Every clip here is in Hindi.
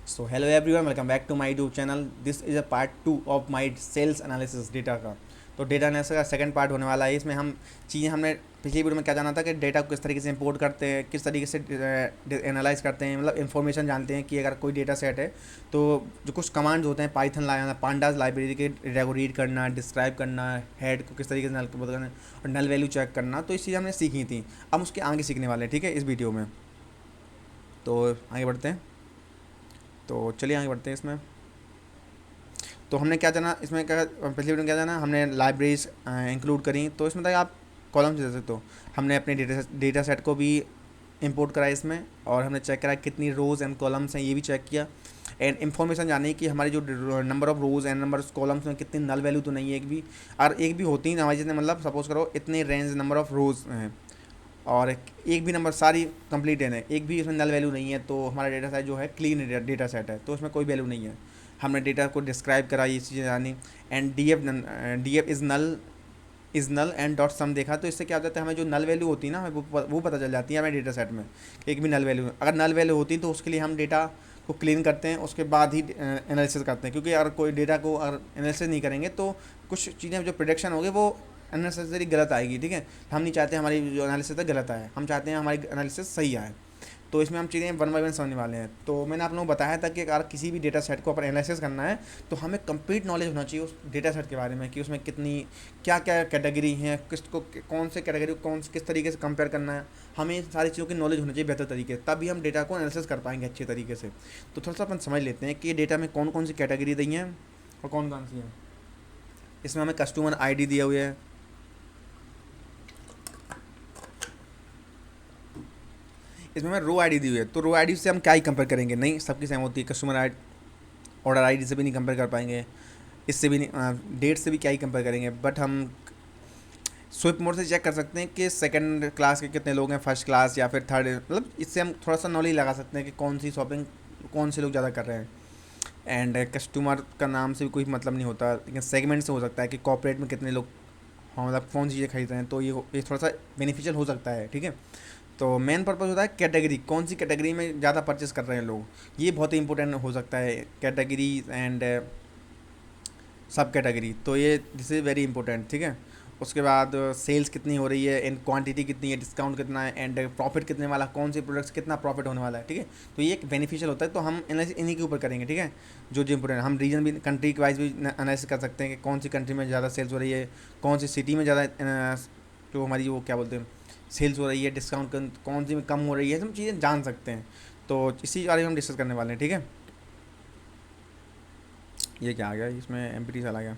So hello everyone, welcome back to my YouTube channel. This is a part 2 of my sales analysis data का। तो डेटा एनालिसिस का सेकंड पार्ट होने वाला है। इसमें हम चीज़ें हमने पिछली वीडियो में क्या जाना था कि डेटा को किस तरीके से इंपोर्ट करते हैं, किस तरीके से एनालाइज करते हैं, मतलब इन्फॉर्मेशन जानते हैं कि अगर कोई डेटा सेट है तो जो कुछ कमांड्स होते हैं पाइथन लाना, पांडास लाइब्रेरी के डेटा को रीड करना, डिस्क्राइब करना, हेड को किस तरीके से नल को करना और नल वैल्यू चेक करना। तो इस चीज़ हमने सीखी थी। अब उसके आगे सीखने वाले हैं, ठीक है, इस वीडियो में। तो आगे बढ़ते हैं। तो चलिए आगे बढ़ते हैं इसमें। तो हमने क्या जाना इसमें, क्या पिछली वीडियो में क्या जाना, हमने लाइब्रेरीज इंक्लूड करी। तो इसमें तक आप कॉलम्स दे सकते हो। हमने अपने डेटा सेट को भी इंपोर्ट करा इसमें, और हमने चेक करा कितनी रोज़ एंड कॉलम्स हैं, ये भी चेक किया। एंड इन्फॉर्मेशन जानी कि हमारी जो number of rows and number of columns में कितनी नल वैल्यू तो नहीं है एक भी। और एक भी होती है हमारी, जितने मतलब सपोज करो इतने रेंज नंबर ऑफ रोज़ हैं और एक भी नंबर सारी कंप्लीट है, एक भी इसमें नल वैल्यू नहीं है, तो हमारा डेटा सेट जो है क्लीन डेटा सेट है, तो उसमें कोई वैल्यू नहीं है। हमने डेटा को डिस्क्राइब करा, ये चीज़ें जानी। And D F is null and dot sum देखा। तो इससे क्या हो जाता है, हमें जो नल वैल्यू होती है ना, हमें वो पता चल जाती है हमें डेटा सेट में कि एक भी नल वैल्यू, अगर नल वैल्यू होती तो उसके लिए हम डेटा को क्लीन करते हैं, उसके बाद ही एनालिसिस करते हैं। क्योंकि अगर कोई डेटा को अगर एनालिसिस नहीं करेंगे तो कुछ चीज़ें जो प्रोडिक्शन होगी वो अननेसेसरी गलत आएगी, ठीक है। हम नहीं चाहते हमारी जो एनालिसिस है गलत आए, हम चाहते हैं हमारी एनालिसिस सही आए। तो इसमें हम चीज़ें वन बाई वन समझने वाले हैं। तो मैंने आप लोगों को बताया था कि अगर किसी भी डेटा सेट को अपन एनालिसिस करना है तो हमें कंप्लीट नॉलेज होना चाहिए उस डेटा सेट के बारे में, कि उसमें कितनी क्या क्या कैटेगरी हैं, किसको कौन से कैटेगरी को कौन किस तरीके से कंपेयर करना है। हमें सारी चीज़ों की नॉलेज होनी चाहिए बेहतर तरीके से, तभी हम डेटा को एनालिसिस कर पाएंगे अच्छे तरीके से। तो थोड़ा सा अपन समझ लेते हैं कि डेटा में कौन कौन सी कैटेगरी दी हैं और कौन कौन सी हैं। इसमें हमें कस्टमर ID दिया हुआ है, इसमें हमें रो आईडी दी हुई है। तो रो आईडी से हम क्या ही कंपेयर करेंगे, नहीं सबकी सेम होती है। कस्टमर आई ऑर्डर आईडी से भी नहीं कंपेयर कर पाएंगे, इससे भी नहीं, डेट से भी क्या ही कंपेयर करेंगे। बट हम स्विप मोड से चेक कर सकते हैं कि सेकंड क्लास के कितने लोग हैं, फर्स्ट क्लास या फिर थर्ड, मतलब इससे हम थोड़ा सा नॉलेज लगा सकते हैं कि कौन सी शॉपिंग कौन से लोग ज़्यादा कर रहे हैं। एंड कस्टमर का नाम से भी कोई मतलब नहीं होता, लेकिन सेगमेंट से हो सकता है कि कॉर्पोरेट में कितने लोग, हाँ, मतलब कौन सी चीज़ें खरीद रहे हैं। तो ये थोड़ा सा बेनिफिशियल हो सकता है, ठीक है। तो मेन पर्पज़ होता है कैटेगरी, कौन सी कैटेगरी में ज़्यादा परचेस कर रहे हैं लोग, ये बहुत ही इंपॉर्टेंट हो सकता है, कैटेगरी एंड सब कैटेगरी। तो ये दिस इज़ वेरी इंपॉर्टेंट, ठीक है। उसके बाद सेल्स कितनी हो रही है, एंड क्वांटिटी कितनी है, डिस्काउंट कितना है, एंड प्रॉफिट कितने वाला, कौन से प्रोडक्ट्स कितना प्रॉफिट होने वाला है, ठीक है। तो ये एक बेनिफिशियल होता है। तो हम एनालिसिस इन्हीं के ऊपर करेंगे, ठीक है। जो इंपॉर्टेंट, हम रीजन भी, कंट्री के वाइज भी एनालिसिस कर सकते हैं कि कौन सी कंट्री में ज़्यादा सेल्स हो रही है, कौन सी सिटी में ज़्यादा जो हमारी वो क्या बोलते हैं सेल्स हो रही है, डिस्काउंट कौन सी में कम हो रही है, सब चीज़ें जान सकते हैं। तो इसी बारे में हम डिस्कस करने वाले हैं, ठीक है। ये क्या आ गया, इसमें एम्प्टी चला गया।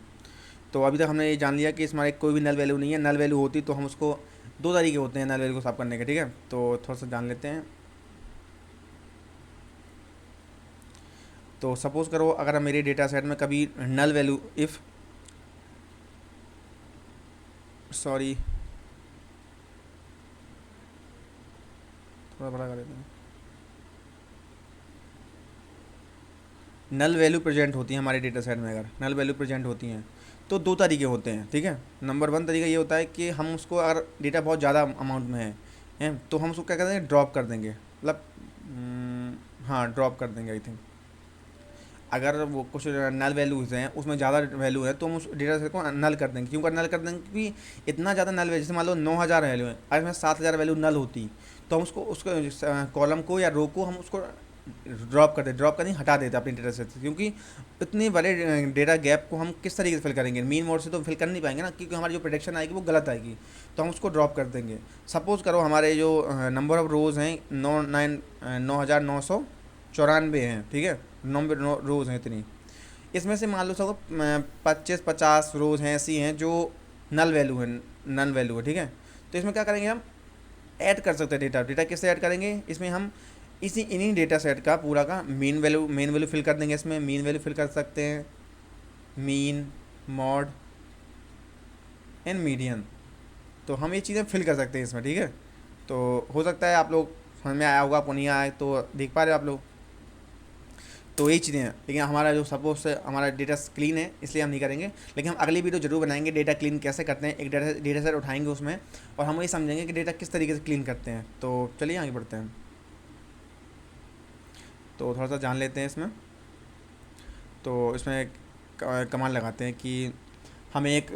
तो अभी तक हमने ये जान लिया कि इसमें एक कोई भी नल वैल्यू नहीं है। नल वैल्यू होती तो हम उसको, दो तरीके होते हैं नल वैल्यू को साफ करने के, ठीक है। तो थोड़ा सा जान लेते हैं। तो सपोज़ करो अगर मेरे डेटा सेट में कभी नल वैल्यू इफ़, सॉरी थोड़ा बड़ा कर देते हैं, नल वैल्यू प्रेजेंट होती है हमारे डेटा सेट में, अगर नल वैल्यू प्रेजेंट होती हैं तो दो तरीके होते हैं, ठीक है। नंबर वन तरीका ये होता है कि हम उसको, अगर डेटा बहुत ज़्यादा अमाउंट में है तो हम उसको क्या करते हैं, ड्रॉप कर देंगे, मतलब हाँ ड्रॉप कर देंगे आई थिंक। अगर वो कुछ नल वैल्यूज़ हैं उसमें ज़्यादा वैल्यू है तो हम उस डेटा सेट को नल कर देंगे। क्यों कर नल कर देंगे, क्योंकि इतना ज़्यादा नल वैल्यू, जैसे मान लो 9,000 वैल्यू है, अगर इसमें 7,000 वैल्यू नल होती तो हम उसको कॉलम को या रो को हम उसको ड्रॉप करके हटा देते अपनी डेटा सेट से। क्योंकि इतने बड़े डेटा गैप को हम किस तरीके से फिल करेंगे, मीन मोड से तो फिल कर नहीं पाएंगे ना, क्योंकि हमारी जो प्रोडिक्शन आएगी वो गलत आएगी। तो हम उसको ड्रॉप कर देंगे। सपोज़ करो हमारे जो नंबर ऑफ़ रोज़ हैं 9,994 हैं, ठीक है। नंबर रोज़ हैं इतनी, इसमें से मान लो सब 25-50 रोज़ हैं ऐसी हैं जो नल वैल्यू है, ठीक है। तो इसमें क्या करेंगे, हम ऐड कर सकते हैं डेटा किससे ऐड करेंगे, इसमें हम इन्हीं डेटा सेट का पूरा का मेन वैल्यू फिल कर देंगे। इसमें मीन वैल्यू फिल कर सकते हैं, मीन, मॉड एंड मीडियन। तो हम ये चीज़ें फिल कर सकते हैं इसमें, ठीक है। तो हो सकता है आप लोग समझ में आया होगा, आपको नहीं आया तो देख पा रहे हो आप लोग। तो यही चीज़ें हैं, लेकिन हमारा जो सपोज से हमारा डेटा क्लीन है इसलिए हम नहीं करेंगे। लेकिन हम अगली वीडियो जरूर बनाएंगे डेटा क्लीन कैसे करते हैं। एक डेटा सेट उठाएंगे उसमें, और हम ये समझेंगे कि डेटा किस तरीके से क्लीन करते हैं। तो चलिए आगे बढ़ते हैं। तो थोड़ा सा जान लेते हैं इसमें। तो इसमें कमांड लगाते हैं कि हमें एक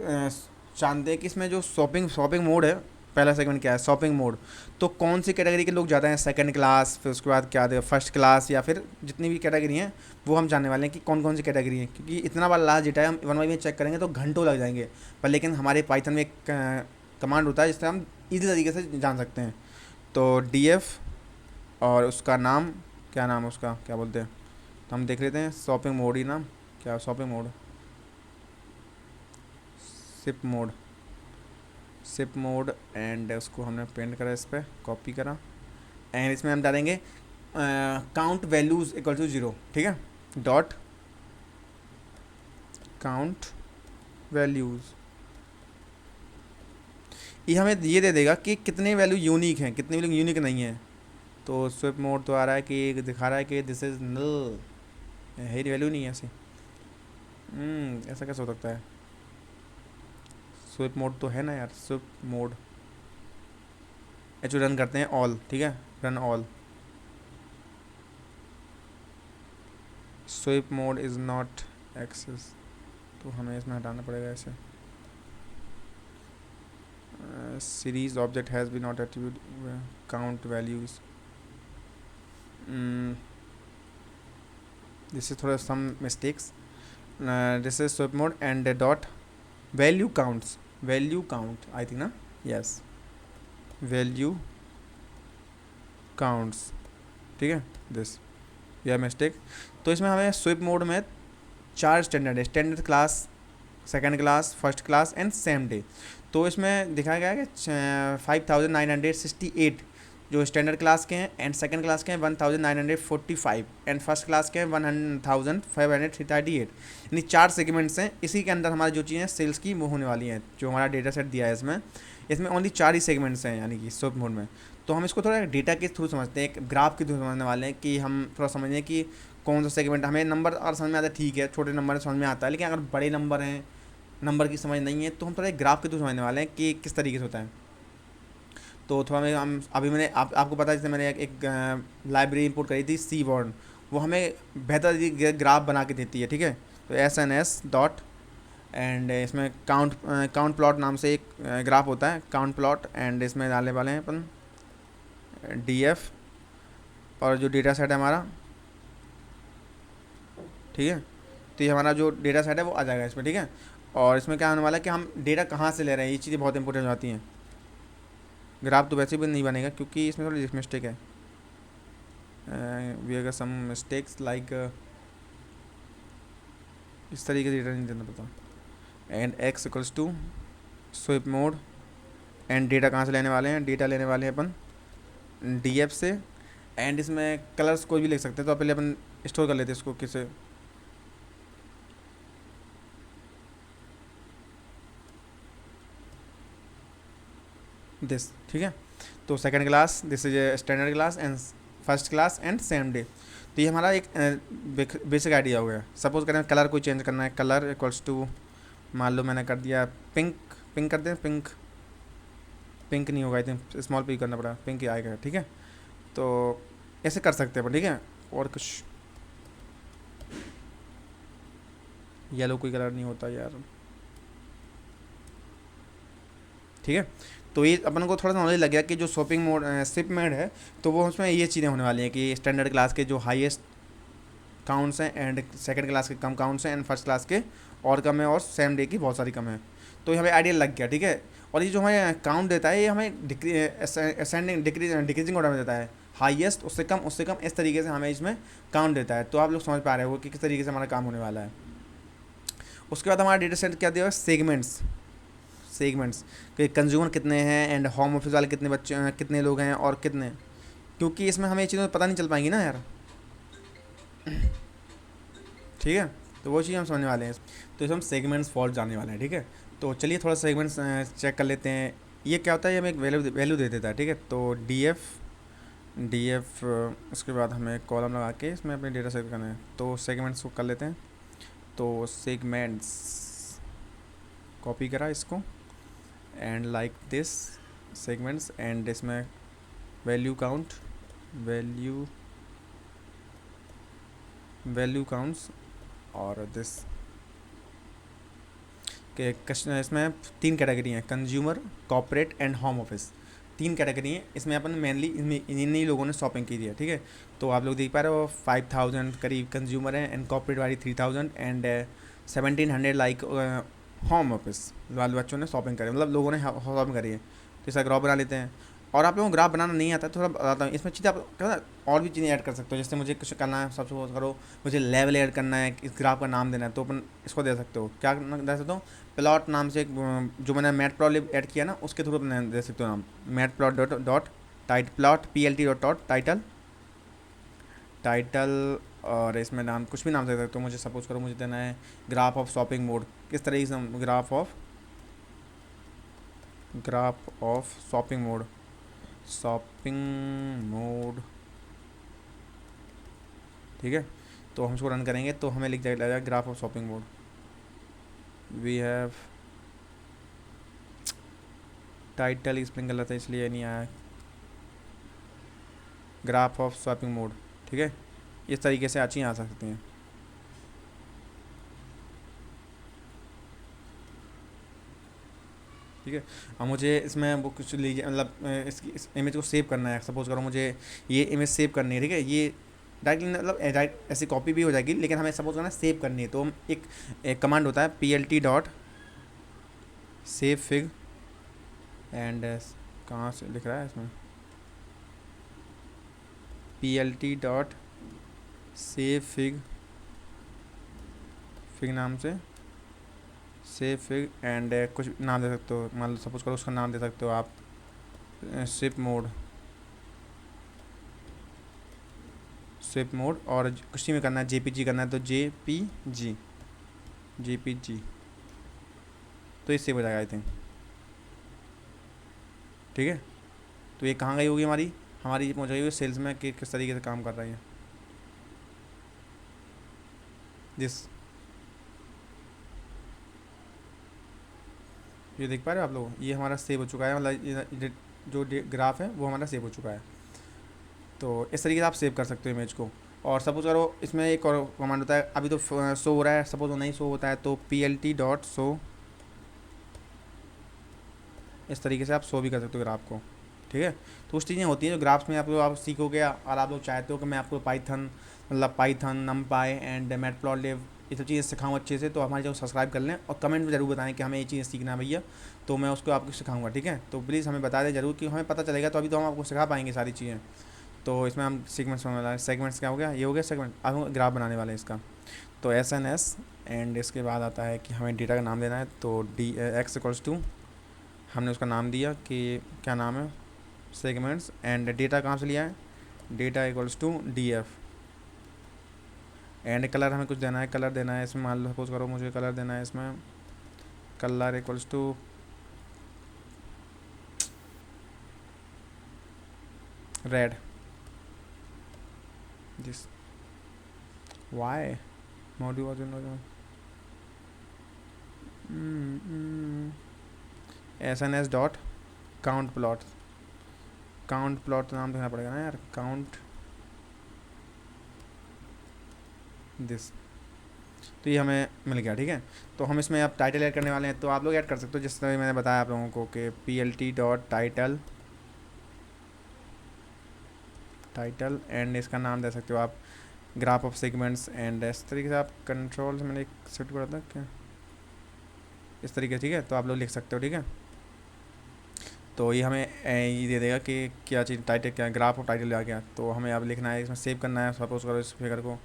जानते हैं कि इसमें जो शॉपिंग शॉपिंग मोड है, पहला सेगमेंट क्या है, शॉपिंग मोड। तो कौन सी कैटेगरी के लोग ज़्यादा हैं, सेकंड क्लास, फिर उसके बाद क्या दे फर्स्ट क्लास, या फिर जितनी भी कैटेगरी हैं वो हम जानने वाले हैं कि कौन कौन सी कैटेगरी है, क्योंकि इतना बड़ा लार्ज डेटा है, हम वन बाई वन चेक करेंगे तो घंटों लग जाएंगे। पर लेकिन हमारे पाइथन में एक कमांड होता है जिससे हम इजी तरीके से जान सकते हैं। तो डी एफ और उसका नाम, क्या नाम है उसका, क्या बोलते हैं, तो हम देख लेते हैं शॉपिंग मोड ही नाम, क्या shopping mode, ship mode, ship mode. And उसको हमने पेंट करा, इस पर कॉपी करा, एंड इसमें हम डालेंगे काउंट वैल्यूज़ इक्वल टू 0, ठीक है, डॉट काउंट वैल्यूज़। ये हमें ये दे देगा कि कितने वैल्यू यूनिक हैं, कितने वैल्यू यूनिक नहीं है। तो स्विप मोड तो आ रहा है कि दिखा रहा है कि दिस इज़ नल, है वैल्यू नहीं है ऐसी। ऐसा कैसे हो सकता है, स्विप मोड तो है ना यार, स्विप मोड एच रन करते हैं ऑल, ठीक है, run all. Ship mode is not access, तो हमें इसमें हटाना पड़ेगा ऐसे। Series object has be not attribute count values, this is थोड़ा some mistakes. This is ship mode and dot value counts, value count I think ना, यस, वैल्यू काउंट्स, ठीक है, दिस यह मिस्टेक। तो इसमें हमें स्विप मोड में 4 स्टैंडर्ड है, standard class, second class, first class and same day. तो इसमें दिखाया गया है कि 5968 जो स्टैंडर्ड क्लास के हैं, एंड सेकंड क्लास के हैं 1945, एंड फर्स्ट क्लास के हैं 1538, यानी 4 सेगमेंट्स हैं। इसी के अंदर हमारी जो चीज़ें सेल्स की वो होने वाली हैं, जो हमारा डेटा सेट दिया है इसमें, इसमें ओनली 4 ही सेगमेंट्स हैं यानी कि स्विप मोड में। तो हम इसको थोड़ा डेटा के थ्रू समझते हैं, एक ग्राफ के थ्रू समझने वाले हैं, कि हम थोड़ा समझें कि कौन सा सेगमेंट हमें नंबर और समझ में आता है, ठीक है, छोटे नंबर समझ में आता है, लेकिन अगर बड़े नंबर हैं, नंबर की समझ नहीं है, तो हम थोड़ा एक ग्राफ के थ्रू समझने वाले हैं कि किस तरीके से होता है। तो थोड़ा मैं हम अभी मैंने आपको पता है, जैसे मैंने एक लाइब्रेरी इंपोर्ट करी थी सी बॉर्न, वो हमें बेहतर ग्राफ बना के देती है, ठीक है। तो S N S dot, and इसमें काउंट प्लॉट नाम से एक ग्राफ होता है, काउंट प्लॉट, एंड इसमें डालने वाले हैं अपन डी एफ और जो डेटा सेट है हमारा, ठीक है। तो ये हमारा जो डेटा सेट है वो आ जाएगा इसमें, ठीक है। और इसमें क्या होने वाला है कि हम डेटा कहाँ से ले रहे हैं, ये चीज़ें बहुत इंपॉर्टेंट हो जाती हैं। ग्राफ तो वैसे भी नहीं बनेगा क्योंकि इसमें थोड़ी मिस्टेक है, वी अगर सम मिस्टेक्स लाइक इस तरीके से डेटा नहीं देना पता। And x equals to ship mode, and data कहाँ से लेने वाले हैं, डेटा लेने वाले हैं अपन डी एफ से, एंड इसमें कलर्स कोई भी लिख सकते हैं। तो पहले अपन स्टोर कर लेते हैं इसको किसे, दिस, ठीक है। तो second class, this is standard class, and first class and same day. तो ये हमारा एक बेसिक आइडिया हो गया। सपोज करें कलर कोई चेंज करना है, कलर इक्वल्स टू, मान लो मैंने कर दिया पिंक, पिंक कर दें, पिंक, पिंक नहीं होगा, आई थिंक स्मॉल पी करना पड़ा, पिंक ही आएगा, ठीक है। तो ऐसे कर सकते हैं अपन, ठीक है। और कुछ येलो कोई कलर नहीं होता यार, ठीक है। तो ये अपन को थोड़ा सा नॉलेज लग गया कि जो शॉपिंग मोड सिप मोड है, तो वो उसमें ये चीज़ें होने वाली हैं कि स्टैंडर्ड क्लास के जो हाईएस्ट काउंट्स हैं, एंड सेकंड क्लास के कम काउंट्स हैं, एंड फर्स्ट क्लास के और कम है, और सेम डे की बहुत सारी कम है। तो ये हमें आइडिया लग गया, ठीक है। और ये जो हमें काउंट देता है, ये हमें असेंडिंग डिक्रीजिंग ऑर्डर में देता है, हाईएस्ट उससे कम उससे कम, इस तरीके से हमें इसमें काउंट देता है। तो आप लोग समझ पा रहे हो कि किस तरीके से हमारा काम होने वाला है। उसके बाद हमारा डेटा सेट क्या दिया, सेगमेंट्स, सेगमेंट्स कि कंज्यूमर कितने हैं, एंड होम ऑफिस वाले कितने बच्चे हैं, कितने लोग हैं और कितने, क्योंकि इसमें हमें ये चीज़ें पता नहीं चल पाएंगी ना यार, ठीक है। तो वो चीज़ हम समझने वाले हैं। तो इस हम सेगमेंट्स फॉल्ट जानने वाले हैं, ठीक है। तो चलिए थोड़ा सेगमेंट्स चेक कर लेते हैं। ये क्या होता है, ये हमें एक वैल्यू दे देता है, ठीक है। तो डी एफ उसके बाद हमें कॉलम लगा के इसमें अपने डेटा सेट करना है। तो सेगमेंट्स को कर लेते हैं। तो सेगमेंट्स कॉपी करा इसको, and like this segments, and इसमें value count, value value counts और दिस के इसमें 3 कैटेगरी हैं, consumer, corporate and home office. 3 category हैं, इसमें अपन मेनली इन्हीं लोगों ने शॉपिंग की थी है, ठीक है। तो आप लोग देख पा रहे हो 5000 करीब कंज्यूमर है एंड कॉर्पोरेट वाली 3000 एंड 1700 लाइक होम ऑफिस वाले बच्चों ने शॉपिंग करी, मतलब लोगों ने शॉपिंग करी है। तो इसका ग्राफ बना लेते हैं। और आप लोगों को ग्राफ बनाना नहीं आता है, थोड़ा बताता हूँ इसमें चीज़ें आप क्या ना और भी चीज़ें ऐड कर सकते हो। जैसे मुझे कुछ करना है, सबसे करो मुझे लेवल ऐड करना है, इस ग्राफ का नाम देना है, तो अपन इसको दे सकते हो। क्या दे सकते हो, प्लॉट नाम से जो मैंने मैट प्लॉट ऐड किया ना उसके थ्रू अपने दे सकते हो नाम, mat plot dot dot tight plot PLT dot title title. और इसमें नाम कुछ भी नाम दे सकते हो। मुझे सपोज करो मुझे देना है ग्राफ ऑफ शॉपिंग मोड, किस तरीके से ग्राफ ऑफ शॉपिंग मोड, ठीक है। तो हम इसको रन करेंगे तो हमें लिख जाएगा graph of shopping mode, we have title spelling गलत है इसलिए नहीं आया, ग्राफ ऑफ शॉपिंग मोड, ठीक है। इस तरीके से अच्छी आ सकती हैं, ठीक है। अब मुझे इसमें वो कुछ लीजिए, मतलब इस इमेज को सेव करना है। सपोज करो मुझे ये इमेज सेव करनी है, ठीक है। ये डायरेक्टली मतलब डायरेक्ट ऐसी कॉपी भी हो जाएगी, लेकिन हमें सपोज करना सेव करनी है, तो हम एक कमांड होता है PLT dot save fig and कहाँ से लिख रहा है इसमें, PLT डॉट सेव फिग नाम से सेव फिग एंड कुछ नाम दे सकते हो, मान लो सपोज करो उसका नाम दे सकते हो आप शिप मोड और कुछ में करना है JPG करना है तो JPG तो ये सेव हो जाएगा आई थिंक, ठीक है। तो ये कहाँ गई होगी हमारी ये पहुँच गई होगी सेल्स में कि किस तरीके से काम कर रही है जिस, ये देख पा रहे हो आप लोग, ये हमारा सेव हो चुका है, मतलब जो ग्राफ है वो हमारा सेव हो चुका है। तो इस तरीके से आप सेव कर सकते हो इमेज को। और सपोज करो इसमें एक और कमांड होता है, अभी तो शो हो रहा है, सपोज वो नहीं शो होता है तो PLT डॉट शो, इस तरीके से आप शो भी कर सकते हो ग्राफ को, ठीक है। तो कुछ चीज़ें होती हैं जो ग्राफ्स में आप सीखोगे और आप लोग चाहते हो कि मैं आपको पाइथन नमपाई एंड मैटप्लॉटलिब ये सब चीज़ें सिखाऊँ अच्छे से, तो हमारे चैनल सब्सक्राइब कर लें और कमेंट में ज़रूर बताएं कि हमें ये चीज़ें सीखना है भैया, तो मैं उसको आपको सिखाऊंगा, ठीक है। तो प्लीज़ हमें बता दें ज़रूर कि हमें पता चलेगा, तो अभी तो हम आपको सिखा पाएंगे सारी चीज़ें। तो इसमें हम सेगमेंट्स होने वाला है, सेगमेंट्स क्या हो गया, ये हो गया सेगमेंट। अब हम ग्राफ बनाने वाले हैं इसका, तो SNS एंड इसके बाद आता है कि हमें डेटा का नाम देना है, तो x = हमने उसका नाम दिया कि क्या नाम है सेगमेंट्स एंड डेटा कहाँ से लिया है, डेटा = DF एंड कलर हमें कुछ देना है, कलर देना है इसमें, मान लो सपोज करो मुझे कलर देना है इसमें, कलर = रेड, दिस वाई module SNS dot count plot नाम देना पड़ेगा ना यार, काउंट दिस। तो ये हमें मिल गया, ठीक है। तो हम इसमें अब टाइटल ऐड करने वाले हैं, तो आप लोग ऐड कर सकते हो जिस तरह मैंने बताया आप लोगों को कि PLT डॉट टाइटल एंड इसका नाम दे सकते हो आप ग्राफ ऑफ सेगमेंट्स एंड इस तरीके से आप कंट्रोल से मैंने एक सेट करा था क्या इस तरीके, ठीक है। तो आप लोग लिख सकते हो, ठीक है। तो ये हमें ये दे देगा कि क्या चीज़ टाइटल क्या ग्राफ ऑफ टाइटल आ गया, तो हमें अब लिखना है इसमें सेव करना है, सपोज करो इस फिगर को,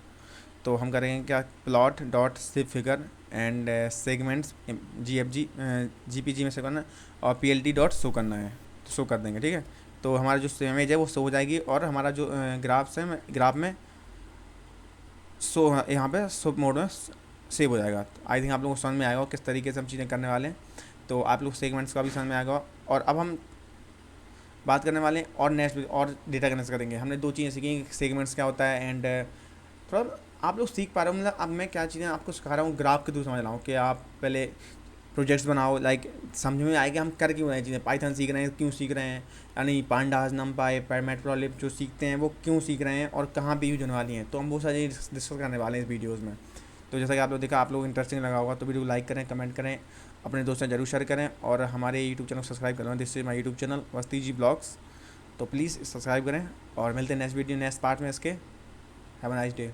तो हम करेंगे क्या plot dot save figure and segments GPG में से करना है और PLT डॉट शो करना है, तो शो कर देंगे, ठीक है। तो हमारा जो इमेज है वो शो हो जाएगी और हमारा जो ग्राफ में शो यहाँ पे शो मोड में सेव हो जाएगा। आई थिंक आप लोगों को समझ में आएगा किस तरीके से हम चीज़ें करने वाले हैं, तो आप लोग सेगमेंट्स का भी समझ में आएगा। और अब हम बात करने वाले हैं और नेक्स्ट और डेटा कनेक्ट करेंगे। हमने 2 चीज़ें सीखी, सेगमेंट्स क्या होता है एंड थोड़ा आप लोग सीख पा रहे हो, मतलब अब मैं क्या चीज़ें आपको सिखा रहा हूँ ग्राफ के थ्रू समझ रहा हूँ कि आप पहले प्रोजेक्ट्स बनाओ, लाइक समझ में आए कि हम कर क्यों रहे हैं चीज़ें, पाइथन सीख रहे हैं क्यों सीख रहे हैं, यानी पांडास नमपाई मैटप्लॉलिब जो सीखते हैं वो क्यों सीख रहे हैं और कहाँ पे यूज होने वाली हैं। तो हम वो सारी डिस्कस करने वाले हैं इस वीडियोज़ में। तो जैसा कि आप लोग देखा, आप लोग इंटरेस्टिंग लगा होगा तो वीडियो को लाइक करें, कमेंट करें, अपने दोस्तों से जरूर शेयर करें और हमारे यूट्यूब चैनल को सब्सक्राइब करें। This is my YouTube channel वस्ती जी ब्लॉग्स। तो प्लीज़ सब्सक्राइब करें और मिलते हैं नेक्स्ट वीडियो नेक्स्ट पार्ट में इसके। Have a nice day.